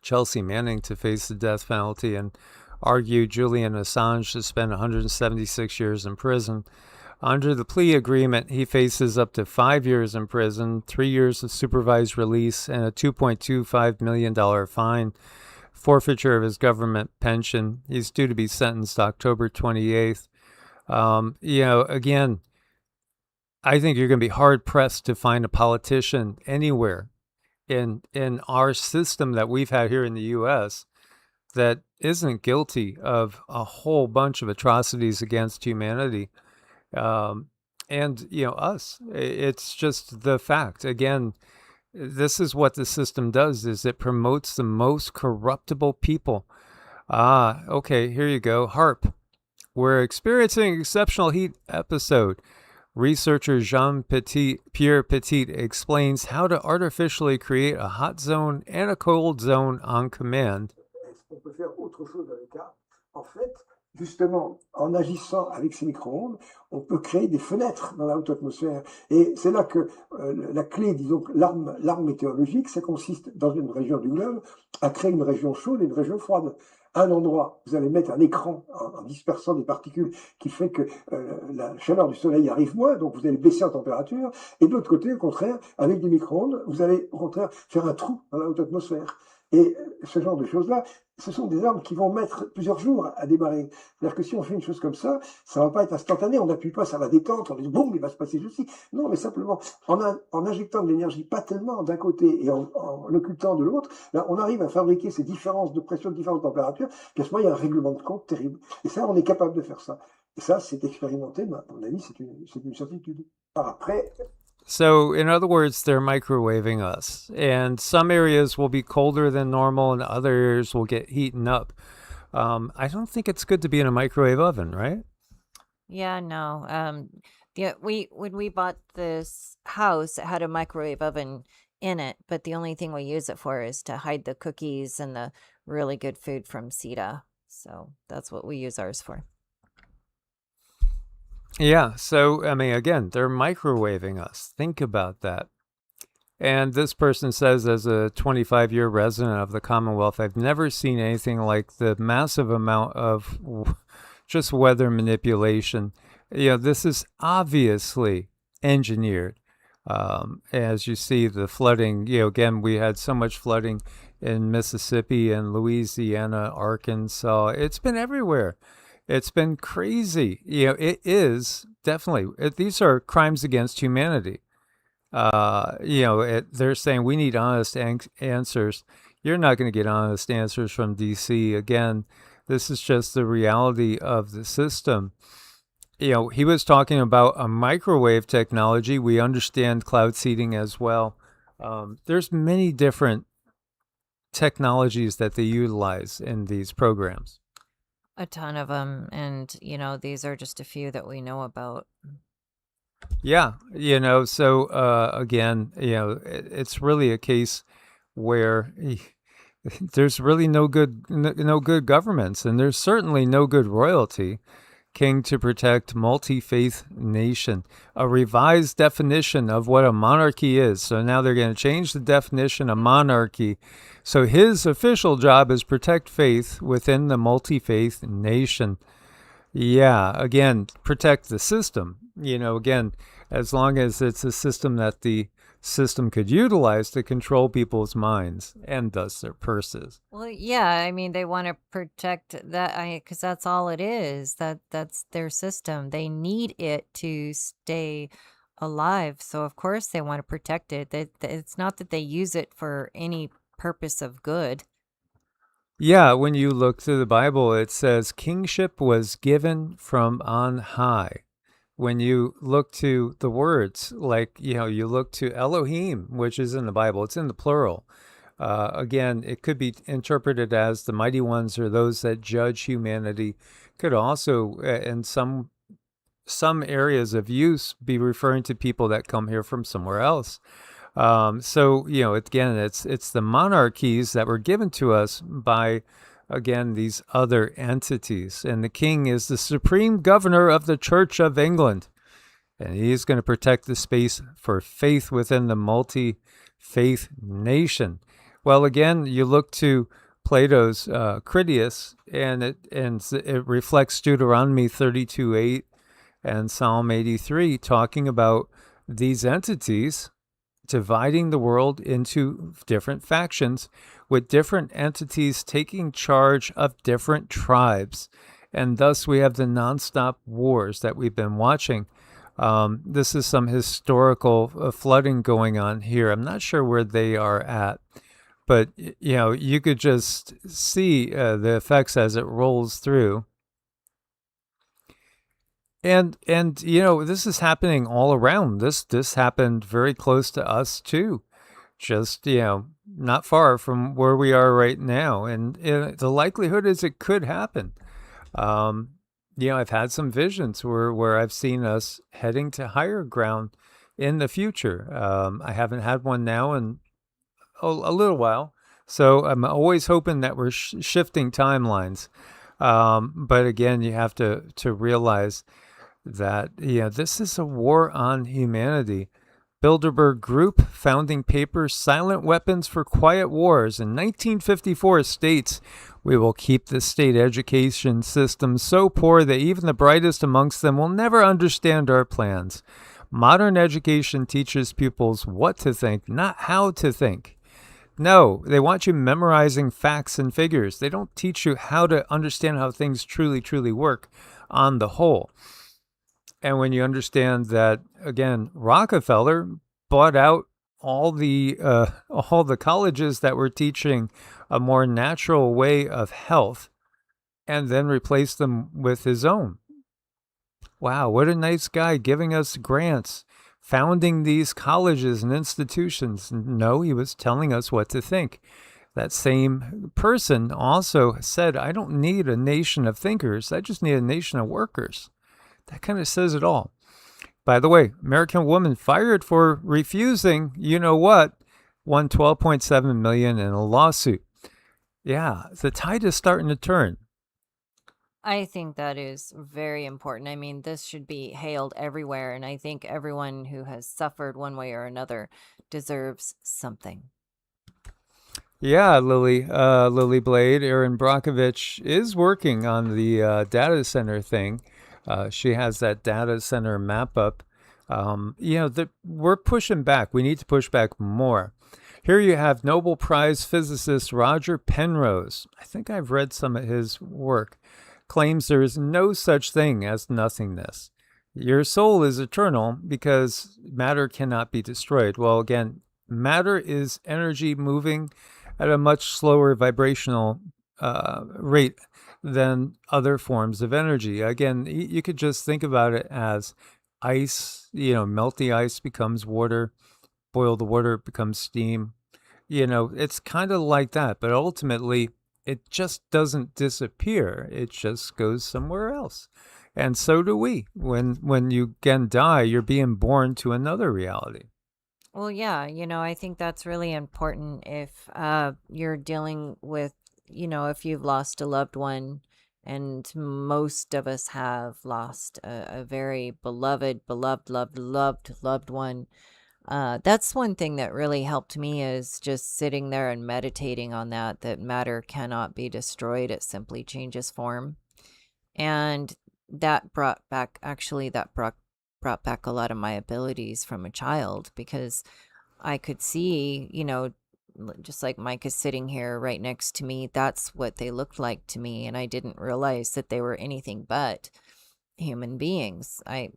Chelsea Manning to face the death penalty, and argued Julian Assange to spend 176 years in prison. Under the plea agreement, he faces up to 5 years in prison, 3 years of supervised release, and a $2.25 million fine, forfeiture of his government pension. He's due to be sentenced October 28th. Again, I think you're going to be hard pressed to find a politician anywhere in our system that we've had here in the U.S. that isn't guilty of a whole bunch of atrocities against humanity. And us. It's just the fact. Again, this is what the system does: is it promotes the most corruptible people. Okay, here you go. HARP. We're experiencing exceptional heat episode. Researcher Pierre Petit explains how to artificially create a hot zone and a cold zone on command. En fait, justement, en agissant avec ces micro-ondes, on peut créer des fenêtres dans la haute atmosphère. Et c'est là que la clé, disons, l'arme météorologique, ça consiste dans une région du globe à créer une région chaude et une région froide. Un endroit, vous allez mettre un écran en dispersant des particules qui fait que la chaleur du soleil arrive moins, donc vous allez baisser en température. Et de l'autre côté, au contraire, avec des micro-ondes, vous allez au contraire faire un trou dans la haute atmosphère. Et ce genre de choses-là, ce sont des armes qui vont mettre plusieurs jours à démarrer. C'est-à-dire que si on fait une chose comme ça ne va pas être instantané, on n'appuie pas, ça va détendre, on dit boum, il va se passer ceci. Non, mais simplement, en injectant de l'énergie, pas tellement d'un côté et en l'occultant de l'autre, là, on arrive à fabriquer ces différences de pression, de différentes températures, puis à ce moment, il y a un règlement de compte terrible. Et ça, on est capable de faire ça. Et ça, c'est expérimenté, mais à mon avis, c'est une certitude. Après, So, in other words, they're microwaving us. And some areas will be colder than normal, and other areas will get heating up. I don't think it's good to be in a microwave oven, right? Yeah, no. We when we bought this house, it had a microwave oven in it, but the only thing we use it for is to hide the cookies and the really good food from Sita. So that's what we use ours for. Yeah. So, I mean, again, they're microwaving us. Think about that. And this person says, as a 25-year resident of the Commonwealth, I've never seen anything like the massive amount of just weather manipulation. This is obviously engineered. As you see, the flooding, again, we had so much flooding in Mississippi and Louisiana, Arkansas. It's been everywhere. It's been crazy. It is definitely, these are crimes against humanity. They're saying we need honest answers. You're not going to get honest answers from DC. Again, this is just the reality of the system. He was talking about a microwave technology. We understand cloud seeding as well. There's many different technologies that they utilize in these programs. A ton of them. And, these are just a few that we know about. Yeah, so again, it's really a case where there's really no good governments, and there's certainly no good royalty. King to protect multi-faith nation, a revised definition of what a monarchy is. So now they're going to change the definition of monarchy. So his official job is protect faith within the multi-faith nation. Yeah, again, protect the system. Again, as long as it's a system that the system could utilize to control people's minds and thus their purses. Well, yeah, I mean, they want to protect that because that's all it is. That's their system. They need it to stay alive. So of course they want to protect it. It's not that they use it for any purpose of good. Yeah, when you look through the Bible, it says kingship was given from on high. When you look to the words, like, you look to Elohim, which is in the Bible, it's in the plural. Again, it could be interpreted as the mighty ones or those that judge humanity. Could also, in some areas of use, be referring to people that come here from somewhere else. So, again, it's the monarchies that were given to us by, again, these other entities. And the king is the supreme governor of the Church of England. And he's going to protect the space for faith within the multi-faith nation. Well, again, you look to Plato's Critias, and it reflects Deuteronomy 32:8 and Psalm 83, talking about these entities dividing the world into different factions, with different entities taking charge of different tribes. And thus we have the nonstop wars that we've been watching. This is some historical flooding going on here. I'm not sure where they are at, but you could just see the effects as it rolls through. And this is happening all around. This happened very close to us too, just not far from where we are right now. And the likelihood is it could happen. I've had some visions where I've seen us heading to higher ground in the future. I haven't had one now in a little while, so I'm always hoping that we're shifting timelines. But again, you have to realize that this is a war on humanity. Bilderberg Group, founding paper Silent Weapons for Quiet Wars in 1954 states, "We will keep the state education system so poor that even the brightest amongst them will never understand our plans. Modern education teaches pupils what to think, not how to think." No, they want you memorizing facts and figures. They don't teach you how to understand how things truly, truly work on the whole. And when you understand that, again, Rockefeller bought out all the colleges that were teaching a more natural way of health, and then replaced them with his own. Wow, what a nice guy, giving us grants, founding these colleges and institutions. No, he was telling us what to think. That same person also said, "I don't need a nation of thinkers. I just need a nation of workers." That kind of says it all. By the way, American woman fired for refusing, you know what, won $12.7 million in a lawsuit. Yeah, the tide is starting to turn. I think that is very important. I mean, this should be hailed everywhere, and I think everyone who has suffered one way or another deserves something. Yeah, Lily Blade, Erin Brockovich is working on the data center thing. She has that data center map up. We're pushing back. We need to push back more. Here you have Nobel Prize physicist Roger Penrose. I think I've read some of his work. Claims there is no such thing as nothingness. Your soul is eternal because matter cannot be destroyed. Well, again, matter is energy moving at a much slower vibrational rate than other forms of energy. Again, you could just think about it as ice. Melt the ice becomes water, boil the water, it becomes steam. It's kind of like that, but ultimately it just doesn't disappear. It just goes somewhere else. And so do we. When you again die, you're being born to another reality. Well, yeah, I think that's really important if you're dealing with, if you've lost a loved one, and most of us have lost a very beloved, loved one. That's one thing that really helped me, is just sitting there and meditating on that matter cannot be destroyed. It simply changes form. And that brought back a lot of my abilities from a child, because I could see, just like Mike is sitting here right next to me, that's what they looked like to me. And I didn't realize that they were anything but human beings. To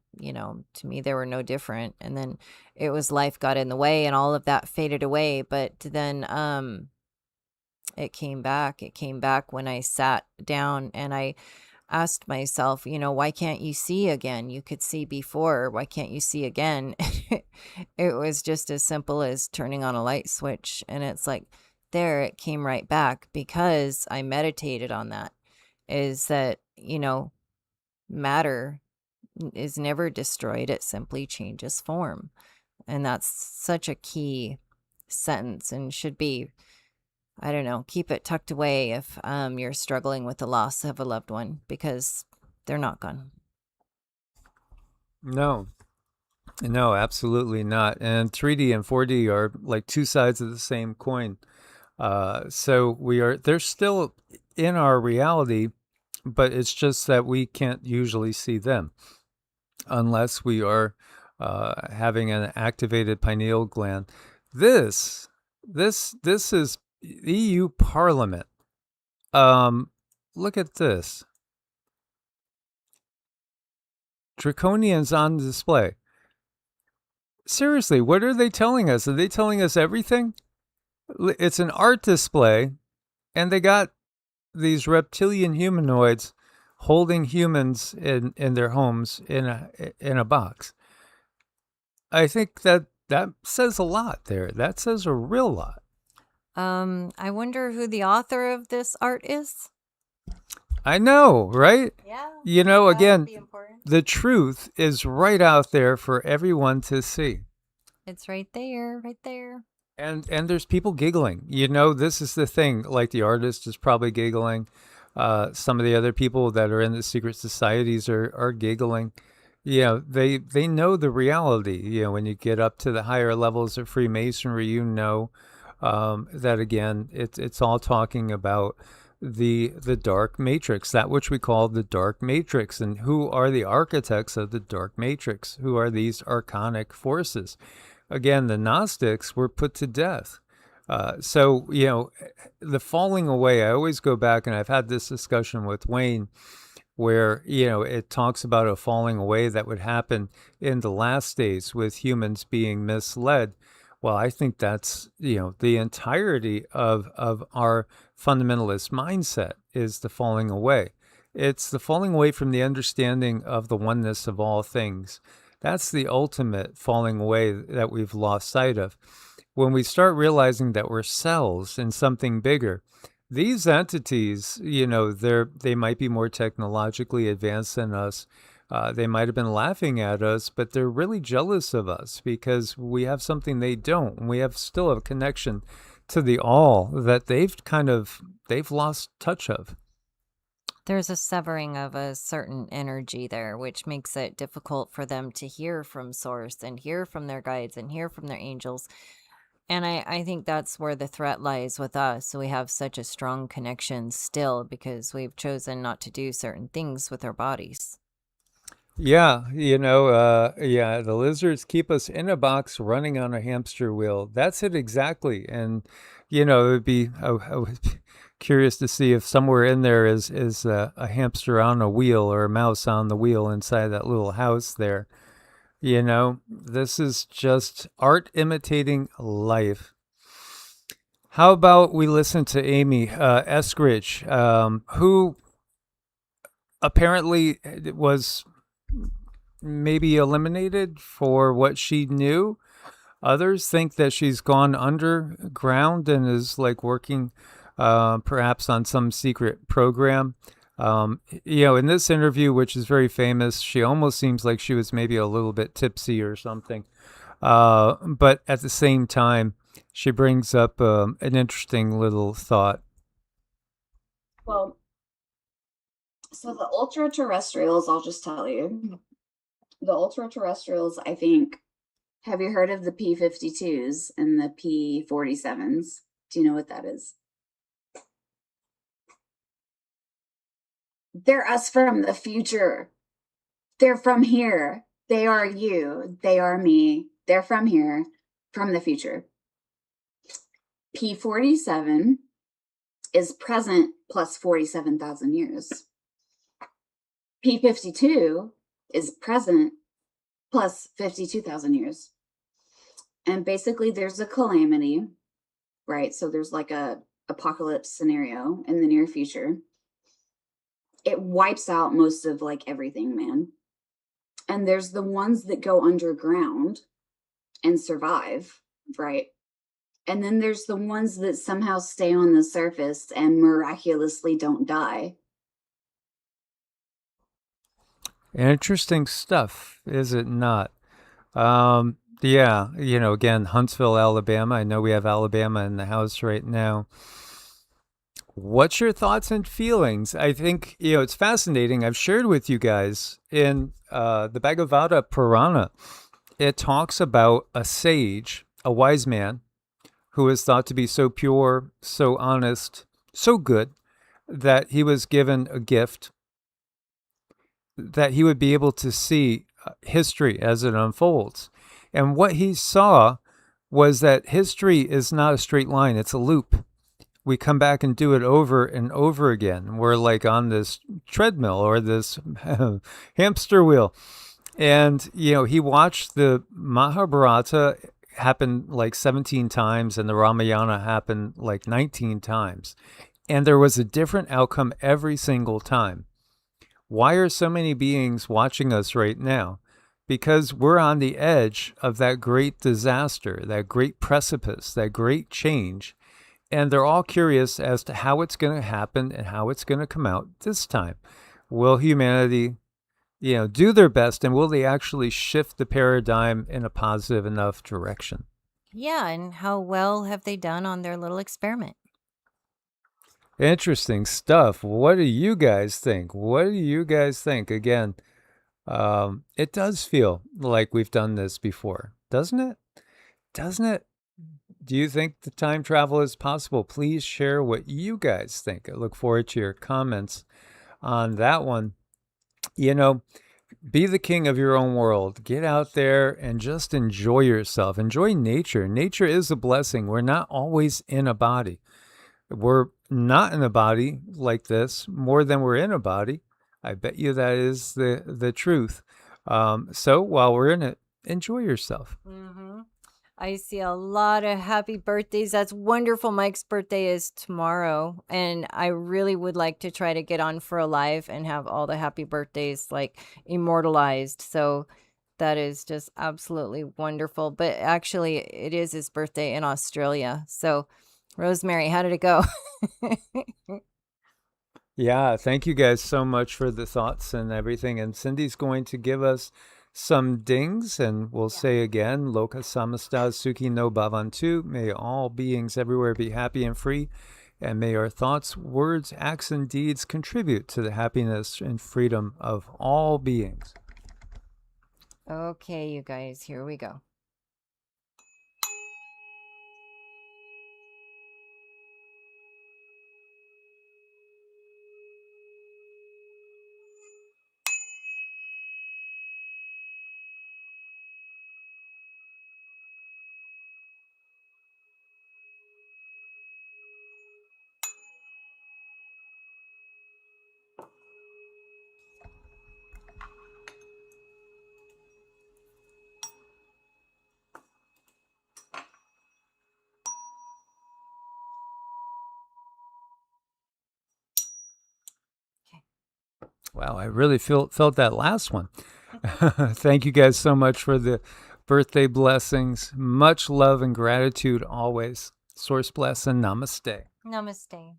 me, they were no different. And then it was life got in the way and all of that faded away. But then it came back. It came back when I sat down and I asked myself, why can't you see again? You could see before. Why can't you see again? It was just as simple as turning on a light switch. And it's like, there, it came right back, because I meditated on that, is that, matter is never destroyed. It simply changes form. And that's such a key sentence, and should be, I don't know, keep it tucked away if you're struggling with the loss of a loved one, because they're not gone. No, absolutely not. And 3D and 4D are like two sides of the same coin. So they're still in our reality, but it's just that we can't usually see them unless we are having an activated pineal gland. This is EU Parliament. Look at this. Draconians on display. Seriously, what are they telling us? Are they telling us everything? It's an art display, and they got these reptilian humanoids holding humans in their homes in a box. I think that says a lot there. That says a real lot. I wonder who the author of this art is. I know, right? Yeah. Again, the truth is right out there for everyone to see. It's right there. And there's people giggling. This is the thing. Like, the artist is probably giggling. Some of the other people that are in the secret societies are giggling. They know the reality. When you get up to the higher levels of Freemasonry, that again, it's all talking about the dark matrix, that which we call the dark matrix. And who are the architects of the dark matrix? Who are these archonic forces? Again, the Gnostics were put to death. So the falling away, I always go back, and I've had this discussion with Wayne, where it talks about a falling away that would happen in the last days with humans being misled. Well, I think that's the entirety of our fundamentalist mindset is the falling away. It's the falling away from the understanding of the oneness of all things. That's the ultimate falling away that we've lost sight of. When we start realizing that we're cells in something bigger, these entities, they might be more technologically advanced than us. They might have been laughing at us, but they're really jealous of us because we have something they don't. And we still have a connection to the all that they've lost touch of. There's a severing of a certain energy there, which makes it difficult for them to hear from Source and hear from their guides and hear from their angels. And I think that's where the threat lies with us. We have such a strong connection still because we've chosen not to do certain things with our bodies. Yeah, the lizards keep us in a box running on a hamster wheel. That's it exactly. And, it would be, I would be curious to see if somewhere in there is a hamster on a wheel or a mouse on the wheel inside that little house there. This is just art imitating life. How about we listen to Amy Eskridge, who apparently was maybe eliminated for what she knew. Others think that she's gone underground and is like working perhaps on some secret program. In this interview, which is very famous, she almost seems like she was maybe a little bit tipsy or something. But at the same time, she brings up an interesting little thought. Well, so the ultra-terrestrials, I'll just tell you. The ultra-terrestrials, I think, have you heard of the P-52s and the P-47s? Do you know what that is? They're us from the future. They're from here. They are you. They are me. They're from here, from the future. P-47 is present plus 47,000 years. P-52 is present plus 52,000 years. And basically there's a calamity, right? So there's like a apocalypse scenario in the near future. It wipes out most of like everything, man. And there's the ones that go underground and survive, right? And then there's the ones that somehow stay on the surface and miraculously don't die. Interesting stuff, is it not? Yeah, again, Huntsville, Alabama. I know we have Alabama in the house right now. What's your thoughts and feelings? I think, it's fascinating. I've shared with you guys in the Bhagavata Purana, it talks about a sage, a wise man, who is thought to be so pure, so honest, so good, that he was given a gift that he would be able to see history as it unfolds. And what he saw was that history is not a straight line, it's a loop. We come back and do it over and over again. We're like on this treadmill or this hamster wheel. And, he watched the Mahabharata happen like 17 times and the Ramayana happen like 19 times. And there was a different outcome every single time. Why are so many beings watching us right now? Because we're on the edge of that great disaster, that great precipice, that great change. And they're all curious as to how it's going to happen and how it's going to come out this time. Will humanity, do their best, and will they actually shift the paradigm in a positive enough direction? Yeah, and how well have they done on their little experiment? Interesting stuff. What do you guys think? What do you guys think? Again, it does feel like we've done this before, doesn't it? Doesn't it? Do you think the time travel is possible? Please share what you guys think. I look forward to your comments on that one. You know, be the king of your own world. Get out there and just enjoy yourself. Enjoy nature. Nature is a blessing. We're not always in a body. We're not in a body like this more than we're in a body. I bet you that is the truth. So while we're in it, enjoy yourself. Mm-hmm. I see a lot of happy birthdays. That's wonderful. Mike's birthday is tomorrow, and I really would like to try to get on for a live and have all the happy birthdays like immortalized. So that is just absolutely wonderful. But actually, it is his birthday in Australia. So, Rosemary, how did it go? Yeah, thank you guys so much for the thoughts and everything. And Cindy's going to give us some dings, and we'll say again, Loka Samasta Suki no Bhavantu. May all beings everywhere be happy and free, and may our thoughts, words, acts, and deeds contribute to the happiness and freedom of all beings. Okay, you guys, here we go. Wow, I really felt that last one. Thank you guys so much for the birthday blessings. Much love and gratitude always. Source bless and namaste. Namaste.